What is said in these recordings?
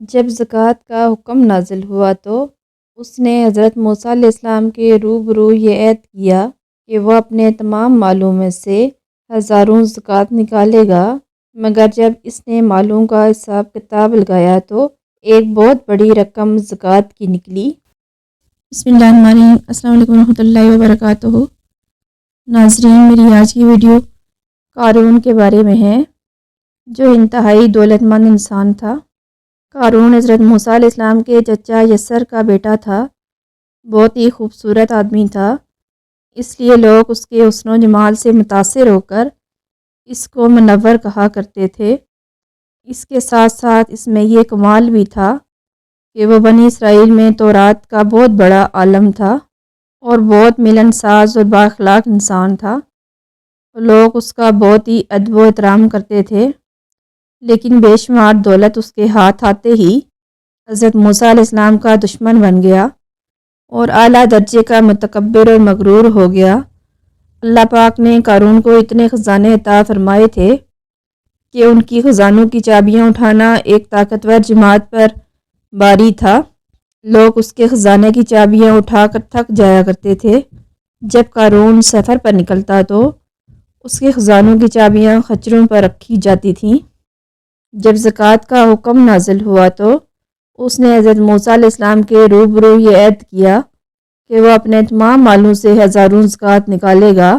جب زکوٰۃ کا حکم نازل ہوا تو اس نے حضرت موسیٰ علیہ السلام کے روبرو یہ عہد کیا کہ وہ اپنے تمام مالوں میں سے ہزاروں زکوٰۃ نکالے گا، مگر جب اس نے مالوں کا حساب کتاب لگایا تو ایک بہت بڑی رقم زکوٰۃ کی نکلی۔ بسم اللہ الرحمن الرحیم۔ السلام علیکم ورحمۃ اللہ وبرکاتہ۔ ناظرین، میری آج کی ویڈیو قارون کے بارے میں ہے، جو انتہائی دولت مند انسان تھا۔ قارون حضرت موسیٰ علیہ السلام کے چچا یسر کا بیٹا تھا۔ بہت ہی خوبصورت آدمی تھا، اس لیے لوگ اس کے حسن و جمال سے متاثر ہو کر اس کو منور کہا کرتے تھے۔ اس کے ساتھ ساتھ اس میں یہ کمال بھی تھا کہ وہ بنی اسرائیل میں تورات کا بہت بڑا عالم تھا اور بہت ملن ساز اور بااخلاق انسان تھا۔ لوگ اس کا بہت ہی ادب و احترام کرتے تھے، لیکن بے شمار دولت اس کے ہاتھ آتے ہی حضرت موسیٰ علیہ السلام کا دشمن بن گیا اور اعلیٰ درجے کا متکبر اور مغرور ہو گیا۔ اللہ پاک نے قارون کو اتنے خزانے عطا فرمائے تھے کہ ان کی خزانوں کی چابیاں اٹھانا ایک طاقتور جماعت پر باری تھا۔ لوگ اس کے خزانے کی چابیاں اٹھا کر تھک جایا کرتے تھے۔ جب قارون سفر پر نکلتا تو اس کے خزانوں کی چابیاں خچروں پر رکھی جاتی تھیں۔ جب زکوٰۃ کا حکم نازل ہوا تو اس نے حضرت موسیٰ علیہ السلام کے روبرو یہ عہد کیا کہ وہ اپنے تمام مالوں سے ہزاروں زکوٰۃ نکالے گا،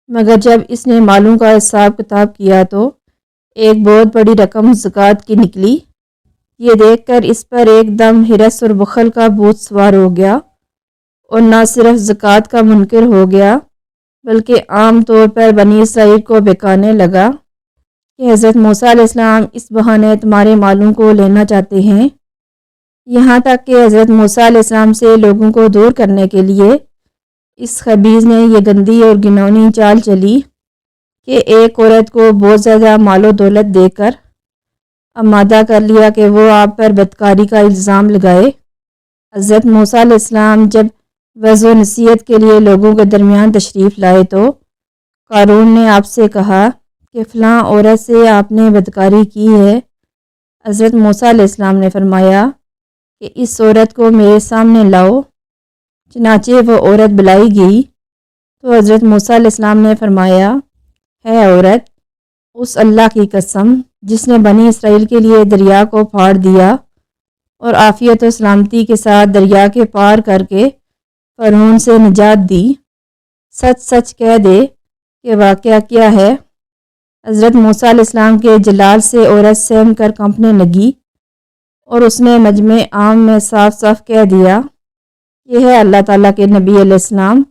مگر جب اس نے مالوں کا حساب کتاب کیا تو ایک بہت بڑی رقم زکوٰۃ کی نکلی۔ یہ دیکھ کر اس پر ایک دم ہرس اور بخل کا بھوت سوار ہو گیا اور نہ صرف زکوٰۃ کا منکر ہو گیا بلکہ عام طور پر بنی اسرائیل کو بہکانے لگا کہ حضرت موسیٰ علیہ السلام اس بہانے تمہارے مالوں کو لینا چاہتے ہیں، یہاں تک کہ حضرت موسیٰ علیہ السلام سے لوگوں کو دور کرنے کے لیے اس خبیث نے یہ گندی اور گھناؤنی چال چلی کہ ایک عورت کو بہت زیادہ مال و دولت دے کر آمادہ کر لیا کہ وہ آپ پر بدکاری کا الزام لگائے۔ حضرت موسیٰ علیہ السلام جب وعظ و نصیحت کے لیے لوگوں کے درمیان تشریف لائے تو قارون نے آپ سے کہا کہ فلاں عورت سے آپ نے بدکاری کی ہے۔ حضرت موسیٰ علیہ السلام نے فرمایا کہ اس عورت کو میرے سامنے لاؤ۔ چنانچہ وہ عورت بلائی گئی تو حضرت موسیٰ علیہ السلام نے فرمایا، ہے عورت، اس اللہ کی قسم جس نے بنی اسرائیل کے لیے دریا کو پھاڑ دیا اور عافیت و سلامتی کے ساتھ دریا کے پار کر کے فرعون سے نجات دی، سچ سچ کہہ دے کہ واقعہ کیا ہے۔ حضرت موسیٰ علیہ السلام کے جلال سے عورت سہم کر کانپنے لگی اور اس نے مجمع عام میں صاف صاف کہہ دیا، یہ ہے اللہ تعالیٰ کے نبی علیہ السلام،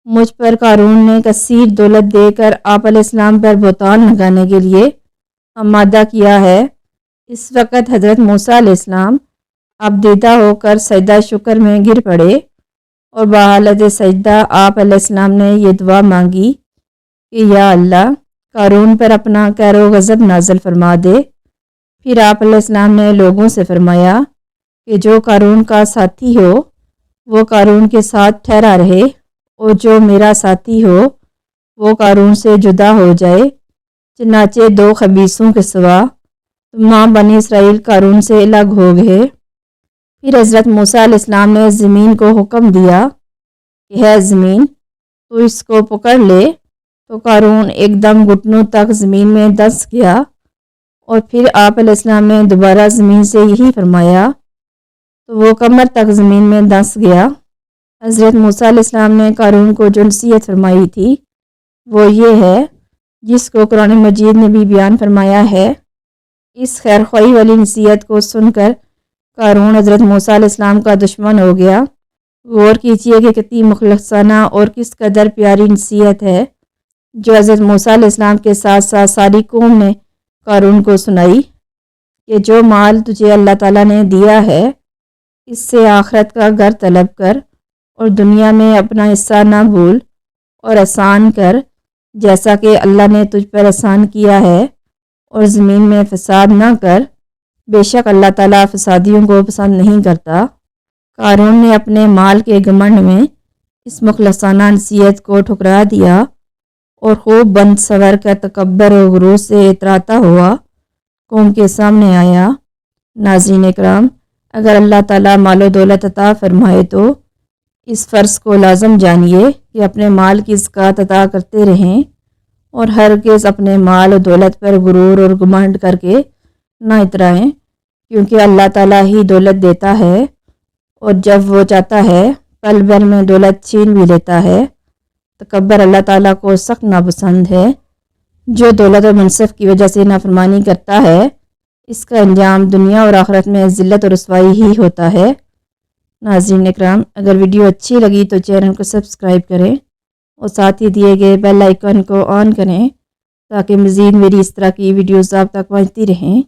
مجھ پر قارون نے کثیر دولت دے کر آپ علیہ السلام پر بہتان لگانے کے لیے آمادہ کیا ہے۔ اس وقت حضرت موسیٰ علیہ السلام ابدیدہ ہو کر سجدہ شکر میں گر پڑے اور بحالت سجدہ آپ علیہ السلام نے یہ دعا مانگی کہ یا اللہ، قارون پر اپنا قہر و غضب نازل فرما دے۔ پھر آپ علیہ السلام نے لوگوں سے فرمایا کہ جو قارون کا ساتھی ہو وہ قارون کے ساتھ ٹھہرا رہے اور جو میرا ساتھی ہو وہ قارون سے جدا ہو جائے۔ چنانچہ دو خبیثوں کے سوا تمام بنی اسرائیل قارون سے الگ ہو گئے۔ پھر حضرت موسیٰ علیہ السلام نے زمین کو حکم دیا کہ ہے زمین، تو اس کو پکڑ لے، تو قارون ایک دم گھٹنوں تک زمین میں دھنس گیا اور پھر آپ علیہ السلام نے دوبارہ زمین سے یہی فرمایا تو وہ کمر تک زمین میں دھنس گیا۔ حضرت موسیٰ علیہ السلام نے قارون کو جو نصیحت فرمائی تھی وہ یہ ہے جس کو قرآن مجید نے بھی بیان فرمایا ہے۔ اس خیر خواہی والی نصیحت کو سن کر قارون حضرت موسیٰ علیہ السلام کا دشمن ہو گیا۔ غور کیجئے کہ کتنی مخلصانہ اور کس قدر پیاری نصیحت ہے جو حضرت موسیٰ علیہ السلام کے ساتھ ساتھ ساری قوم نے قارون کو سنائی کہ جو مال تجھے اللہ تعالیٰ نے دیا ہے اس سے آخرت کا گھر طلب کر اور دنیا میں اپنا حصہ نہ بھول اور احسان کر جیسا کہ اللہ نے تجھ پر احسان کیا ہے، اور زمین میں فساد نہ کر، بے شک اللہ تعالیٰ فسادیوں کو پسند نہیں کرتا۔ قارون نے اپنے مال کے گھمنڈ میں اس مخلصانہ نصیحت کو ٹھکرا دیا اور خوب بند سور کر تکبر و غرور سے اتراتا ہوا قوم کے سامنے آیا ناظرین اکرام، اگر اللہ تعالیٰ مال و دولت عطا فرمائے تو اس فرض کو لازم جانیے کہ اپنے مال کی زکوٰۃ ادا کرتے رہیں اور ہرگز اپنے مال و دولت پر غرور اور گمنڈ کر کے نہ اترائیں، کیونکہ اللہ تعالیٰ ہی دولت دیتا ہے اور جب وہ چاہتا ہے پل بھر میں دولت چھین بھی لیتا ہے۔ تکبر اللہ تعالیٰ کو سخت ناپسند ہے۔ جو دولت و منصب کی وجہ سے نافرمانی کرتا ہے اس کا انجام دنیا اور آخرت میں ذلت اور رسوائی ہی ہوتا ہے۔ ناظرین اکرام، اگر ویڈیو اچھی لگی تو چینل کو سبسکرائب کریں اور ساتھ ہی دیے گئے بیل آئیکن کو آن کریں تاکہ مزید میری اس طرح کی ویڈیوز آپ تک پہنچتی رہیں۔